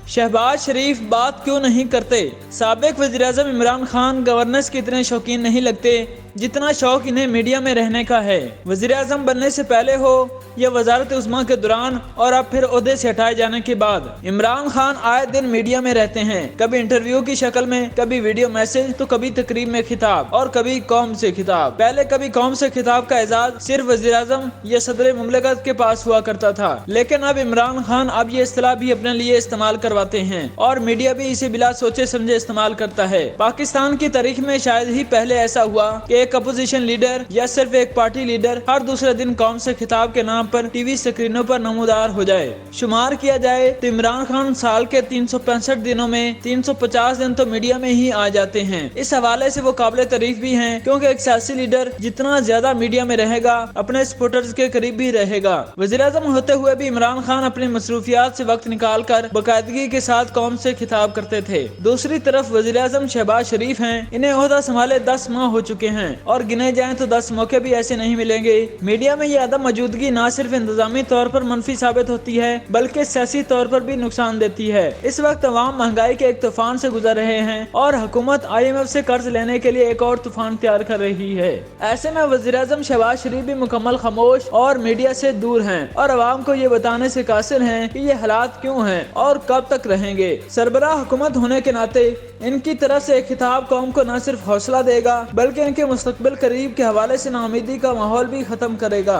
शहबाज शरीफ बात क्यों नहीं करते? साबिक वज़ीर-ए-आज़म इमरान खान गवर्नेंस के इतने शौकीन नहीं लगते जितना शौक इन्हें मीडिया में रहने का है। वज़ीर-ए-आज़म बनने से पहले हो या वज़ारत उज़्मा के दौरान और अब फिर ओहदे से हटाए जाने के बाद इमरान खान आए दिन मीडिया में रहते हैं। कभी इंटरव्यू की शक्ल में, कभी वीडियो मैसेज, तो कभी तकरीब में खिताब और कभी कौम से खिताब। पहले कभी कौम से खिताब का एजाज सिर्फ वज़ीर-ए-आज़म या सदर मुमलिकत के पास हुआ करता था, लेकिन अब इमरान खान अब ये इस्तिलाह भी अपने लिए इस्तेमाल करवाते हैं और मीडिया भी इसे बिला सोचे समझे इस्तेमाल करता है। पाकिस्तान की तारीख में शायद ही पहले ऐसा हुआ कि एक अपोजिशन लीडर या सिर्फ एक पार्टी लीडर हर दूसरे दिन कौम से खिताब के नाम पर टीवी स्क्रीनों पर नमूदार हो जाए। शुमार किया जाए तो इमरान खान साल के 365 दिनों में 350 दिन तो मीडिया में ही आ जाते हैं। इस हवाले से वो काबिल तारीफ भी हैं, क्योंकि एक सियासी लीडर जितना ज्यादा मीडिया में रहेगा अपने सपोर्टर्स के करीब भी रहेगा। वज़ीर-ए-आज़म होते हुए भी इमरान खान अपनी मसरूफियात से वक्त निकाल कर बाकायदगी के साथ कौम से खिताब करते थे। दूसरी तरफ वज़ीर-ए-आज़म शहबाज शरीफ हैं, इन्हें ओहदा संभाले 10 माह हो चुके हैं और गिने जाएं तो 10 मौके भी ऐसे नहीं मिलेंगे। मीडिया में ये अदम मौजूदगी ना सिर्फ इंतजामी तौर पर मनफी साबित होती है बल्कि सियासी तौर पर भी नुकसान देती है। इस वक्त अवाम महंगाई के एक तूफान से गुजर रहे हैं और हुकूमत IMF से कर्ज लेने के लिए एक और तूफान तैयार कर रही है। ऐसे में वज़ीर-ए-आज़म शहबाज शरीफ भी मुकम्मल खामोश और मीडिया से दूर हैं और अवाम को ये बताने से कासिर हैं कि ये हालात क्यों हैं और कब तक रहेंगे। सरबराह हुकूमत होने के नाते इनकी तरफ से खिताब कौम को न सिर्फ हौसला देगा बल्कि इनके मुस्तकबिल करीब के हवाले से नाउमीदी का माहौल भी खत्म करेगा।